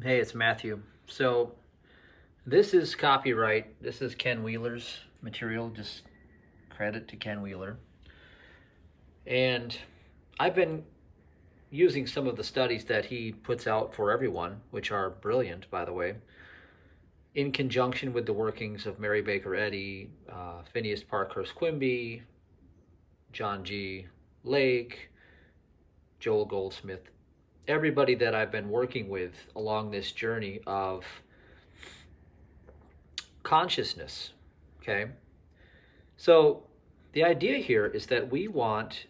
Hey, it's Matthew. So this is copyright. This is Ken Wheeler's material. Just credit to Ken Wheeler. And I've been using some of the studies that he puts out for everyone, which are brilliant, by the way, in conjunction with the workings of Mary Baker Eddy, Phineas Parkhurst Quimby, John G. Lake, Joel Goldsmith, everybody that I've been working with along this journey of consciousness. Okay, so the idea here is that we want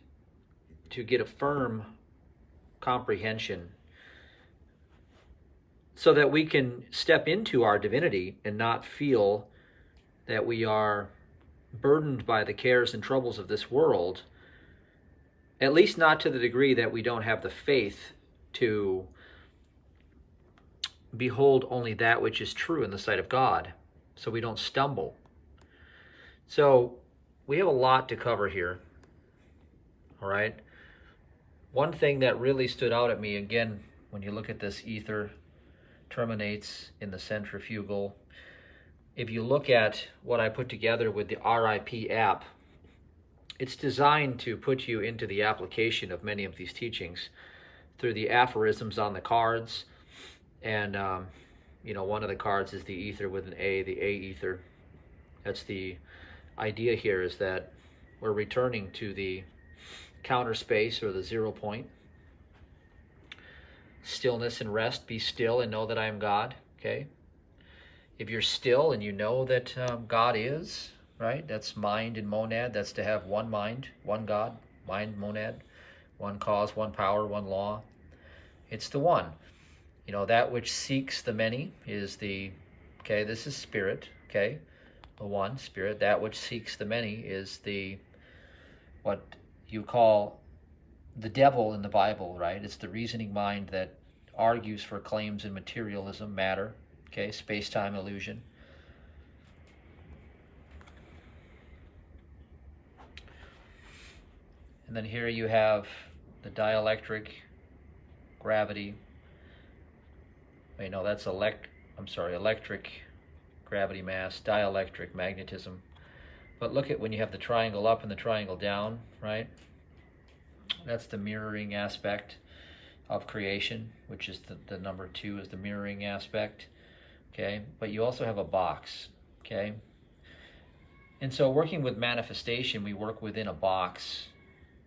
to get a firm comprehension so that we can step into our divinity and not feel that we are burdened by the cares and troubles of this world, at least not to the degree that we don't have the faith to behold only that which is true in the sight of God, so we don't stumble. So we have a lot to cover here, all right? One thing that really stood out at me, again, when you look at this ether terminates in the centrifugal. If you look at what I put together with the RIP app, it's designed to put you into the application of many of these teachings through the aphorisms on the cards. And, one of the cards is the ether with an A, the A ether. That's the idea here, is that we're returning to the counter space or the 0 point. Stillness and rest, be still and know that I am God, okay? If you're still and you know that God is, right? That's mind and monad. That's to have one mind, one God, mind, monad, one cause, one power, one law. It's the one. That which seeks the many is this is spirit, okay? The one, spirit. That which seeks the many is what you call the devil in the Bible, right? It's the reasoning mind that argues for claims in materialism, matter, okay? Space-time illusion. And then here you have the dielectric, gravity. Wait, no, that's electric gravity mass, dielectric magnetism. But look at when you have the triangle up and the triangle down, right? That's the mirroring aspect of creation, which is the number 2 is the mirroring aspect, okay? But you also have a box, okay? And so working with manifestation, we work within a box,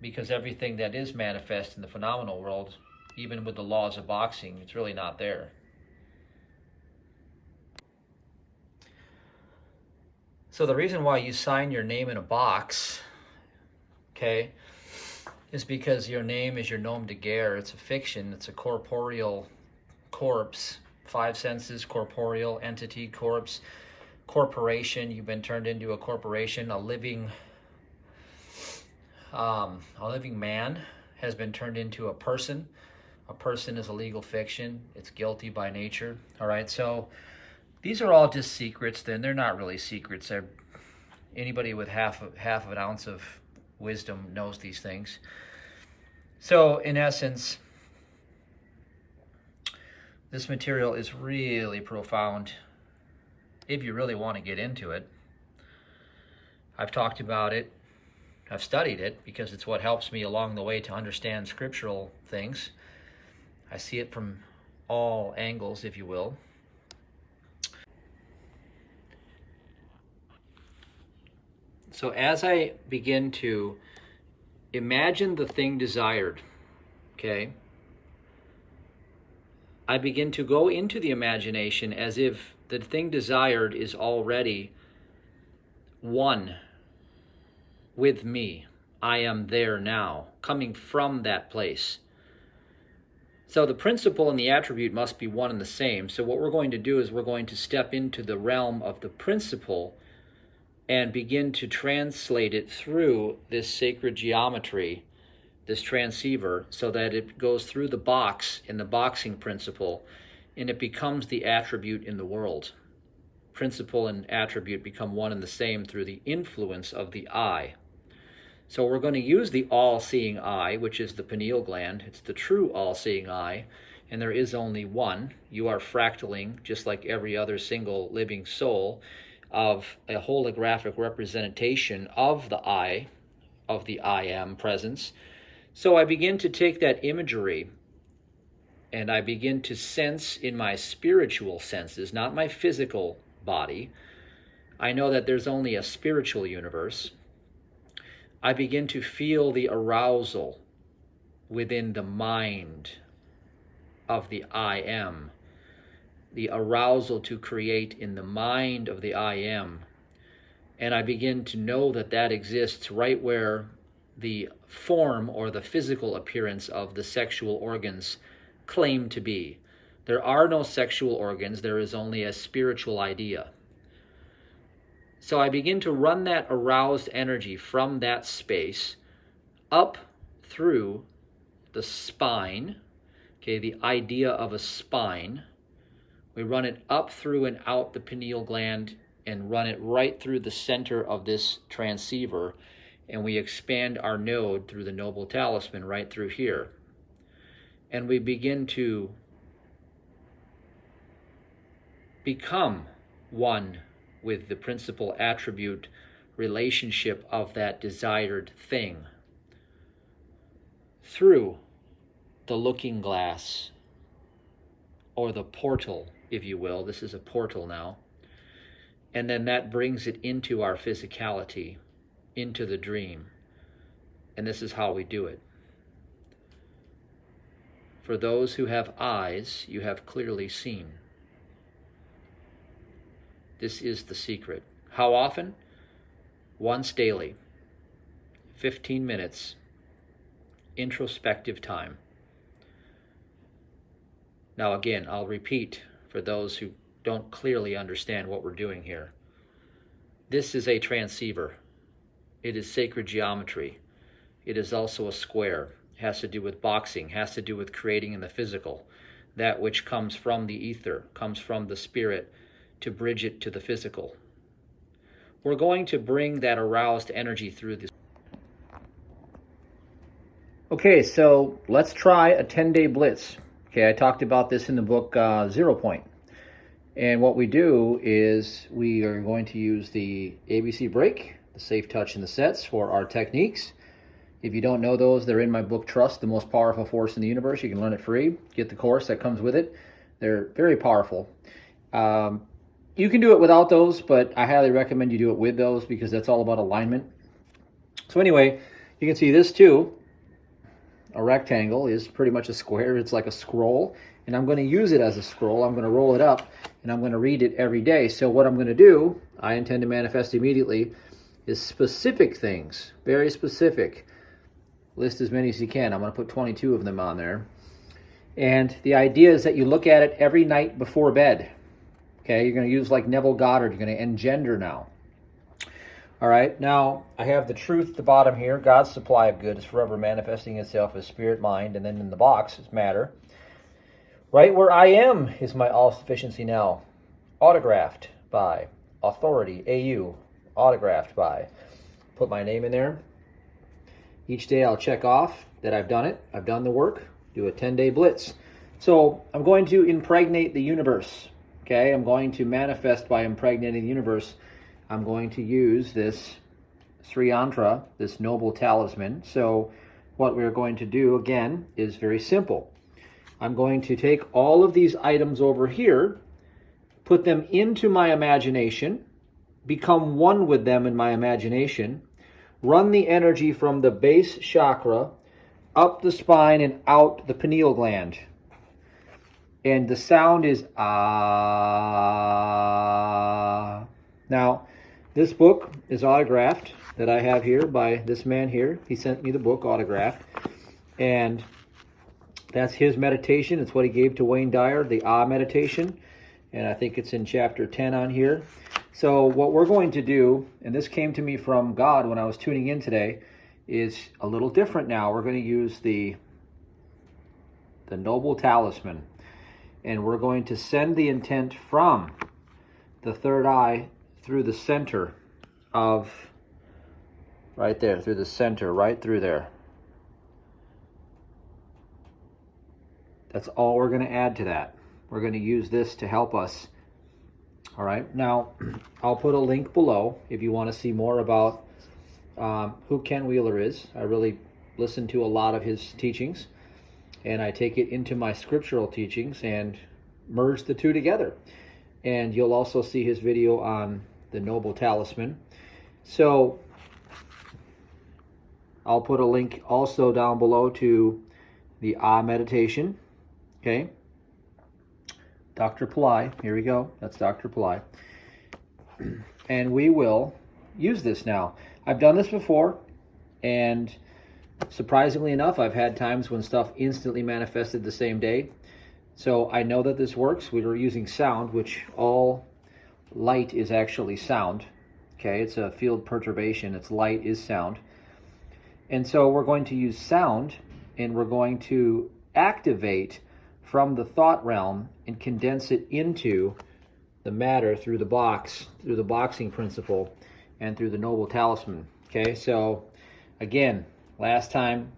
because everything that is manifest in the phenomenal world, even with the laws of boxing, it's really not there. So the reason why you sign your name in a box, okay, is because your name is your nom de guerre. It's a fiction. It's a corporeal corpse. 5 senses, corporeal entity, corpse, corporation. You've been turned into a corporation. A living man has been turned into a person. A person is a legal fiction. It's guilty by nature. All right, so these are all just secrets. Then they're not really secrets. Anybody with half of an ounce of wisdom knows these things. So in essence, this material is really profound if you really want to get into it. I've talked about it. I've studied it because it's what helps me along the way to understand scriptural things. I see it from all angles, if you will. So as I begin to imagine the thing desired, okay, I begin to go into the imagination as if the thing desired is already one with me. I am there now, coming from that place. So the principle and the attribute must be one and the same. So what we're going to do is we're going to step into the realm of the principle and begin to translate it through this sacred geometry, this transceiver, so that it goes through the box in the boxing principle, and it becomes the attribute in the world. Principle and attribute become one and the same through the influence of the eye. So we're going to use the all-seeing eye, which is the pineal gland. It's the true all-seeing eye. and there is only one. You are fractaling, just like every other single living soul, of a holographic representation of the I am presence. So I begin to take that imagery and I begin to sense in my spiritual senses, not my physical body. I know that there's only a spiritual universe. I begin to feel the arousal within the mind of the I am, the arousal to create in the mind of the I am. And I begin to know that that exists right where the form or the physical appearance of the sexual organs claim to be. There are no sexual organs, there is only a spiritual idea. So I begin to run that aroused energy from that space up through the spine, okay, the idea of a spine. We run it up through and out the pineal gland and run it right through the center of this transceiver, and we expand our node through the noble talisman right through here. And we begin to become one with the principal attribute relationship of that desired thing through the looking glass, or the portal, if you will. This is a portal now. And then that brings it into our physicality, into the dream. And this is how we do it. For those who have eyes, you have clearly seen. This is the secret. How often? Once daily. 15 minutes. Introspective time. Now again, I'll repeat for those who don't clearly understand what we're doing here. This is a transceiver. It is sacred geometry. It is also a square. It has to do with boxing, has to do with creating in the physical. That which comes from the ether, comes from the spirit, to bridge it to the physical. We're going to bring that aroused energy through this. Okay, so let's try a 10-day blitz. Okay, I talked about this in the book 0 Point. And what we do is we are going to use the ABC break, the safe touch, and the sets for our techniques. If you don't know those, they're in my book, Trust, the Most Powerful Force in the Universe. You can learn it free. Get the course that comes with it. They're very powerful. You can do it without those, but I highly recommend you do it with those because that's all about alignment. So anyway, you can see this too. A rectangle is pretty much a square. It's like a scroll, and I'm going to use it as a scroll. I'm going to roll it up, and I'm going to read it every day. So what I'm going to do, I intend to manifest immediately, is specific things, very specific. List as many as you can. I'm going to put 22 of them on there. And the idea is that you look at it every night before bed. Okay, you're going to use like Neville Goddard. You're going to engender now. All right, now I have the truth at the bottom here. God's supply of good is forever manifesting itself as spirit, mind, and then in the box is matter. Right where I am is my all-sufficiency now. Autographed by Authority, AU. Autographed by. Put my name in there. Each day I'll check off that I've done it. I've done the work. Do a 10-day blitz. So I'm going to impregnate the universe. Okay, I'm going to manifest by impregnating the universe. I'm going to use this Sri Yantra, this noble talisman. So what we're going to do, again, is very simple. I'm going to take all of these items over here, put them into my imagination, become one with them in my imagination, run the energy from the base chakra up the spine and out the pineal gland. And the sound is ah. Now, this book is autographed that I have here by this man here. He sent me the book autographed. And that's his meditation. It's what he gave to Wayne Dyer, the Ah meditation. And I think it's in chapter 10 on here. So what we're going to do, and this came to me from God when I was tuning in today, is a little different now. We're going to use the noble talisman. And we're going to send the intent from the third eye through the center of, right there, through the center, right through there. That's all we're going to add to that. We're going to use this to help us. All right. Now, I'll put a link below if you want to see more about who Ken Wheeler is. I really listen to a lot of his teachings, and I take it into my scriptural teachings and merge the two together. And you'll also see his video on the Noble Talisman. So I'll put a link also down below to the meditation. Okay. Dr. Pillai, here we go. That's Dr. Pillai. And we will use this now. I've done this before, and surprisingly enough, I've had times when stuff instantly manifested the same day. So I know that this works. We were using sound, which all light is actually sound. Okay, it's a field perturbation. It's light is sound. And so we're going to use sound, and we're going to activate from the thought realm and condense it into the matter through the box, through the boxing principle, and through the Noble Talisman. Okay, so again, last time,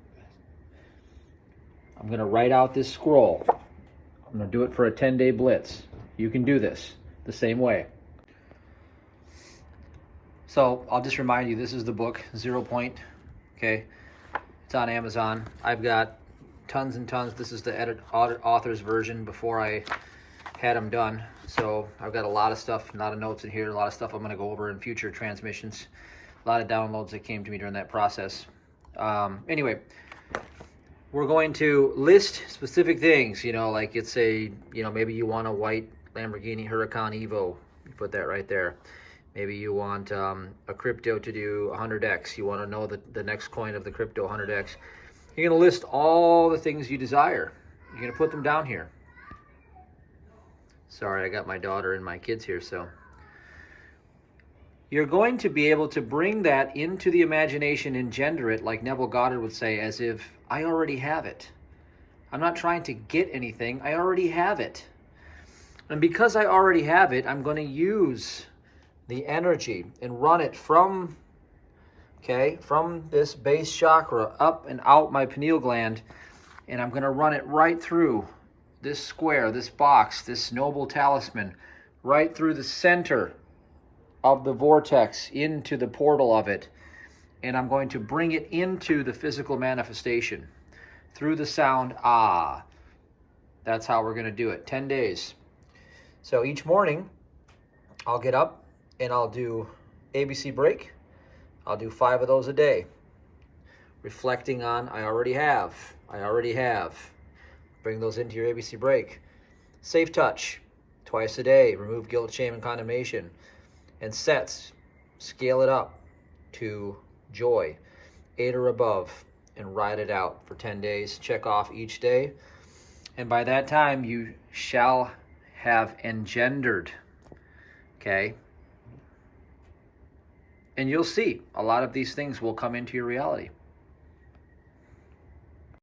I'm going to write out this scroll. I'm going to do it for a 10-day blitz. You can do this the same way. So I'll just remind you, this is the book, 0 Point. Okay, it's on Amazon. I've got tons and tons. This is the author's version before I had them done. So I've got a lot of stuff, a lot of notes in here, a lot of stuff I'm going to go over in future transmissions. A lot of downloads that came to me during that process. Anyway, we're going to list specific things, you know, like it's a, you know, maybe you want a white Lamborghini Huracan Evo. You put that right there. Maybe you want a crypto to do 100x. You want to know the next coin of the crypto 100x. You're going to list all the things you desire. You're going to put them down here. Sorry, I got my daughter and my kids here, so. You're going to be able to bring that into the imagination, engender it, like Neville Goddard would say, as if I already have it. I'm not trying to get anything. I already have it. And because I already have it, I'm going to use the energy and run it from, okay, from this base chakra up and out my pineal gland, and I'm going to run it right through this square, this box, this Noble Talisman, right through the center of the vortex into the portal of it, and I'm going to bring it into the physical manifestation through the sound ah. That's how we're going to do it. 10 days. So each morning I'll get up and I'll do ABC break. I'll do 5 of those a day, reflecting on I already have. Bring those into your ABC break. Safe touch, twice a day. Remove guilt, shame, and condemnation. And sets, scale it up to joy, 8 or above, and ride it out for 10 days. Check off each day. And by that time, you shall have engendered. Okay? And you'll see a lot of these things will come into your reality.